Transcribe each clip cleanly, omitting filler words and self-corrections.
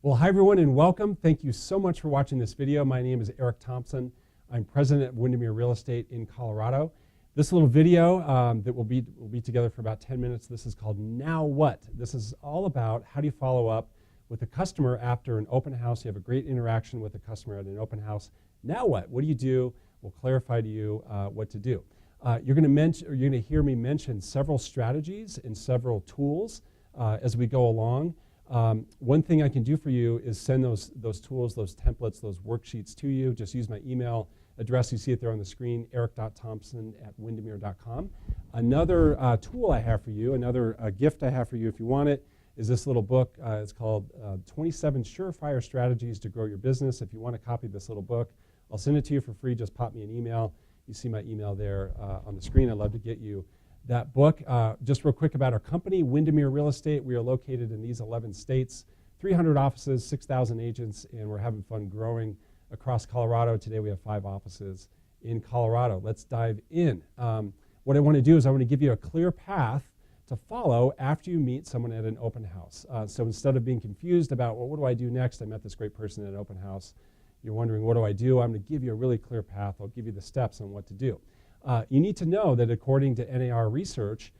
Well, hi everyone and welcome. Thank you so much for watching this video. My name is Eric Thompson. I'm president of Windermere Real Estate in Colorado. This little video that will be together for about 10 minutes. This is called Now What? This is all about how do you follow up with a customer after an open house. You have a great interaction with a customer at an open house. Now what? What do you do? We'll clarify to you what to do. You're going to hear me mention several strategies and several tools as we go along. One thing I can do for you is send those tools, those templates, those worksheets to you. Just use my email address. You see it there on the screen, eric.thompson@windermere.com. Another tool I have for you, another gift I have for you if you want it, is this little book. It's called 27 Surefire Strategies to Grow Your Business. If you want a copy of this little book, I'll send it to you for free. Just pop me an email. You see my email there on the screen. I'd love to get you that book. Just real quick about our company, Windermere Real Estate. We are located in these 11 states, 300 offices, 6,000 agents, and we're having fun growing across Colorado. Today we have 5 offices in Colorado. Let's dive in. What I want to do is I want to give you a clear path to follow after you meet someone at an open house. So instead of being confused about, well, what do I do next? I met this great person at an open house. You're wondering, what do I do? I'm going to give you a really clear path. I'll give you the steps on what to do. You need to know that according to NAR research,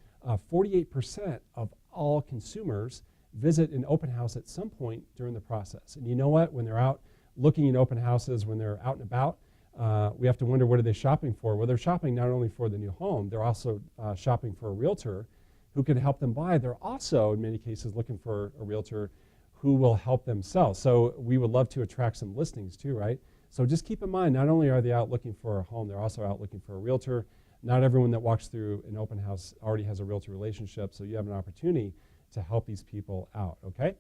48% of all consumers visit an open house at some point during the process. And you know what? When they're out looking at open houses, when they're out and about, we have to wonder, what are they shopping for? Well, they're shopping not only for the new home, they're also shopping for a realtor who can help them buy. They're also, in many cases, looking for a realtor who will help them sell. So we would love to attract some listings too, right? So just keep in mind, not only are they out looking for a home, they're also out looking for a realtor. Not everyone that walks through an open house already has a realtor relationship, so you have an opportunity to help these people out, okay?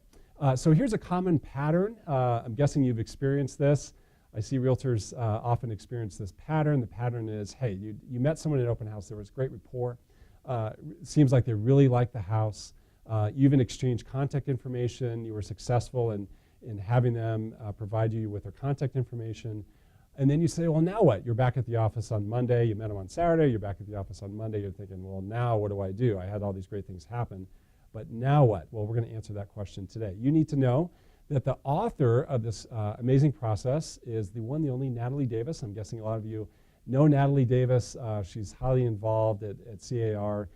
So here's a common pattern. I'm guessing you've experienced this. I see realtors often experience this pattern. The pattern is, hey, you met someone at an open house, there was great rapport. It seems like they really like the house. You even exchanged contact information. You were successful in having them provide you with their contact information. And then you say, well, now what? You're back at the office on Monday. You met them on Saturday. You're back at the office on Monday. You're thinking, well, now what do I do? I had all these great things happen. But now what? Well, we're going to answer that question today. You need to know that the author of this amazing process is the one, the only Natalie Davis. I'm guessing a lot of you know Natalie Davis. She's highly involved at CAR.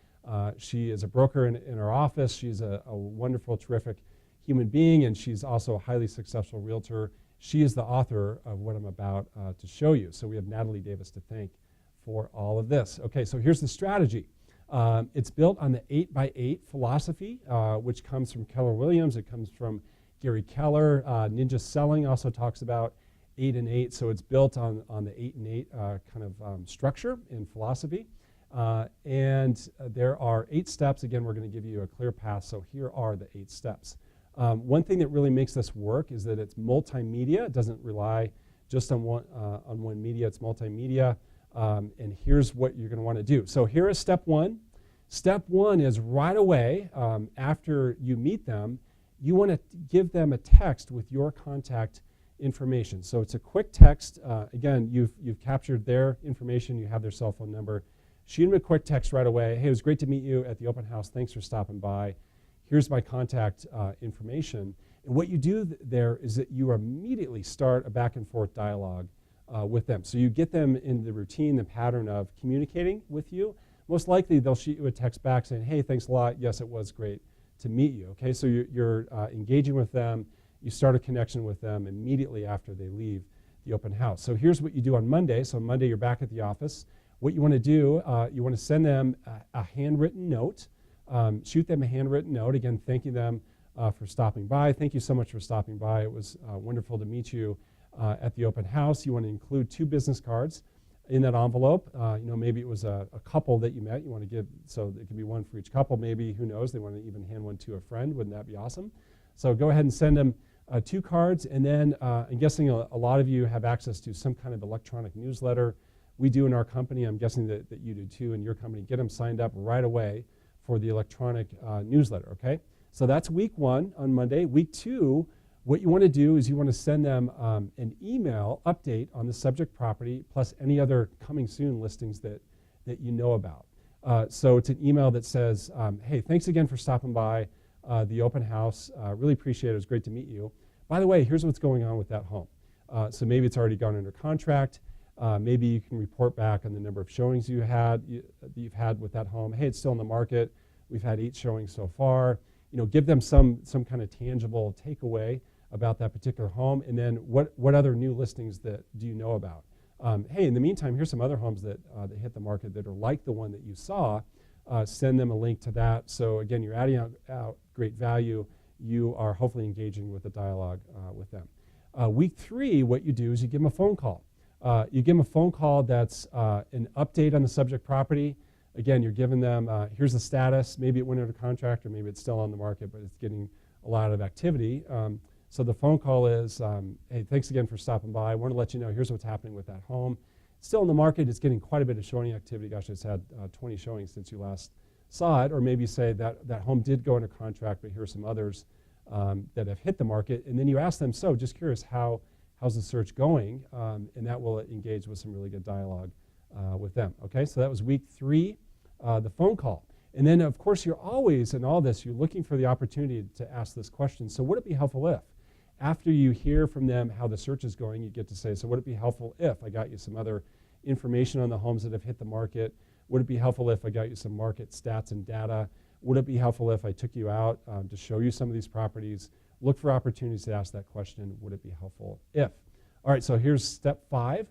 She is a broker in our office. She's a wonderful, terrific human being, and she's also a highly successful realtor. She is the author of what I'm about to show you. So we have Natalie Davis to thank for all of this. Okay, so here's the strategy. It's built on the 8x8 philosophy, which comes from Keller Williams. It comes from Gary Keller. Ninja Selling also talks about 8 and 8. So it's built on the 8 and 8 kind of structure in philosophy. And there are 8 steps. Again, we're going to give you a clear path. So here are the 8 steps. One thing that really makes this work is that it's multimedia. It doesn't rely just on one media. It's multimedia. And here's what you're going to want to do. So here is step 1. Step 1 is right away after you meet them, you want to give them a text with your contact information. So it's a quick text. Again, you've captured their information. You have their cell phone number. Shoot them a quick text right away. Hey, it was great to meet you at the open house. Thanks for stopping by. Here's my contact information. And what you do there is that you immediately start a back and forth dialogue with them. So you get them in the routine, the pattern of communicating with you. Most likely they'll shoot you a text back saying, hey, thanks a lot. Yes, it was great to meet you. Okay, so you're engaging with them. You start a connection with them immediately after they leave the open house. So here's what you do on Monday. So Monday you're back at the office. What you want to do, you want to send them a handwritten note. Shoot them a handwritten note, again, thanking them for stopping by. Thank you so much for stopping by. It was wonderful to meet you at the open house. You want to include 2 business cards in that envelope. Maybe it was a couple that you met. You want to give, so it could be one for each couple. Maybe, who knows, they want to even hand one to a friend. Wouldn't that be awesome? So go ahead and send them 2 cards. And then I'm guessing a lot of you have access to some kind of electronic newsletter. We do in our company. I'm guessing that you do too in your company. Get them signed up right away for the electronic newsletter, okay? So that's week 1 on Monday. Week 2, what you want to do is you want to send them an email update on the subject property plus any other coming soon listings that you know about. So it's an email that says, hey, thanks again for stopping by the open house. Really appreciate it. It was great to meet you. by the way, here's what's going on with that home. So maybe it's already gone under contract. Maybe you can report back on the number of showings you've had with that home. Hey, it's still in the market. We've had 8 showings so far. Give them some kind of tangible takeaway about that particular home. And then what other new listings do you know about? Hey, in the meantime, here's some other homes that hit the market that are like the one that you saw. Send them a link to that. So again, you're adding out great value. You are hopefully engaging with the dialogue with them. Week 3, what you do is you give them a phone call. You give them a phone call that's an update on the subject property. Again, you're giving them, here's the status. Maybe it went under contract, or maybe it's still on the market, but it's getting a lot of activity. So the phone call is, hey, thanks again for stopping by. I want to let you know, here's what's happening with that home. It's still in the market. It's getting quite a bit of showing activity. Gosh, it's had 20 showings since you last saw it. Or maybe say that home did go under contract, but here's some others that have hit the market. And then you ask them, so just curious, how's the search going? And that will engage with some really good dialogue with them. Okay, so that was week 3, the phone call. And then, of course, you're always, in all this, you're looking for the opportunity to ask this question. So would it be helpful if, after you hear from them how the search is going, you get to say, so would it be helpful if I got you some other information on the homes that have hit the market? Would it be helpful if I got you some market stats and data? Would it be helpful if I took you out to show you some of these properties? Look for opportunities to ask that question. Would it be helpful if? All right, so here's step 5.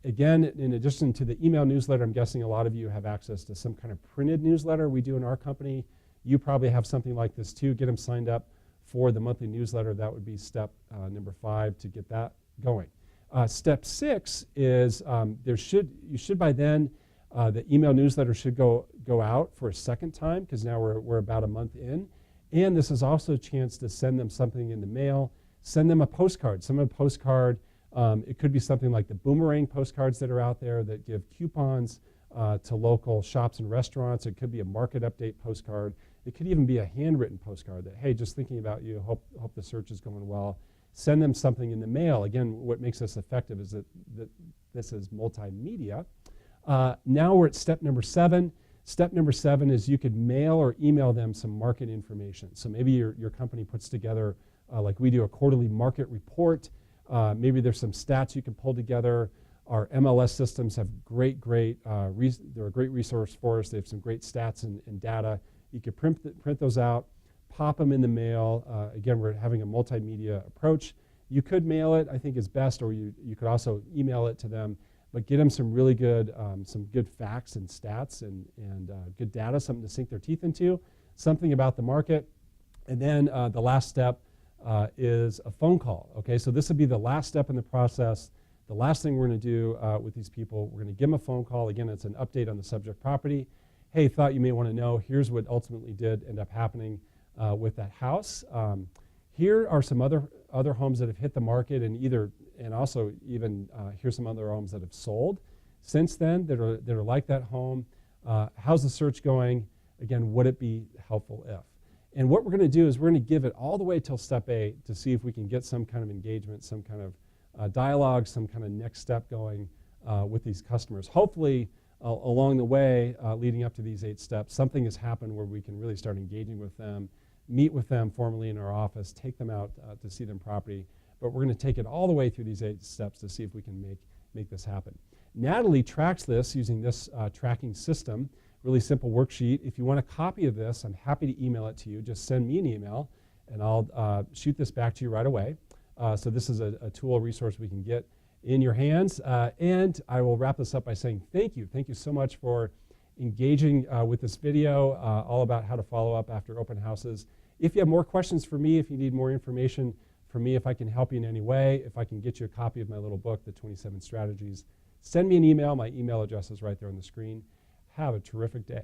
Again, in addition to the email newsletter, I'm guessing a lot of you have access to some kind of printed newsletter we do in our company. You probably have something like this too. Get them signed up for the monthly newsletter. That would be step number 5 to get that going. Step 6 is you should by then, the email newsletter should go out for a second time, because now we're about a month in. And this is also a chance to send them something in the mail. Send them a postcard. Send them a postcard. It could be something like the boomerang postcards that are out there that give coupons to local shops and restaurants. It could be a market update postcard. It could even be a handwritten postcard that, hey, just thinking about you, hope the search is going well. Send them something in the mail. Again, what makes this effective is that this is multimedia. Now we're at step number 7. Step number 7 is you could mail or email them some market information. So maybe your company puts together, like we do, a quarterly market report. Maybe there's some stats you can pull together. Our MLS systems have they're a great resource for us. They have some great stats and data. You could print those out, pop them in the mail. Again, we're having a multimedia approach. You could mail it, I think is best, or you could also email it to them, but get them some really good, some good facts and stats and good data, something to sink their teeth into, something about the market. And then the last step is a phone call. Okay, so this would be the last step in the process. The last thing we're going to do with these people, we're going to give them a phone call. Again, it's an update on the subject property. Hey, thought you may want to know, here's what ultimately did end up happening with that house. Here are some other homes that have hit the market, and also even here's some other homes that have sold since then that are like that home. How's the search going? Again, would it be helpful if? And what we're going to do is we're going to give it all the way till step 8 to see if we can get some kind of engagement, some kind of dialogue, some kind of next step going with these customers. Hopefully, along the way, leading up to these 8 steps, something has happened where we can really start engaging with them, meet with them formally in our office, take them out to see them property. But we're going to take it all the way through these 8 steps to see if we can make this happen. Natalie tracks this using this tracking system, really simple worksheet. If you want a copy of this, I'm happy to email it to you. Just send me an email, and I'll shoot this back to you right away. So this is a tool, resource we can get in your hands. And I will wrap this up by saying thank you. Thank you so much for engaging with this video, all about how to follow up after open houses. If you have more questions for me, if you need more information from me, if I can help you in any way, if I can get you a copy of my little book, The 27 Strategies, send me an email. My email address is right there on the screen. Have a terrific day.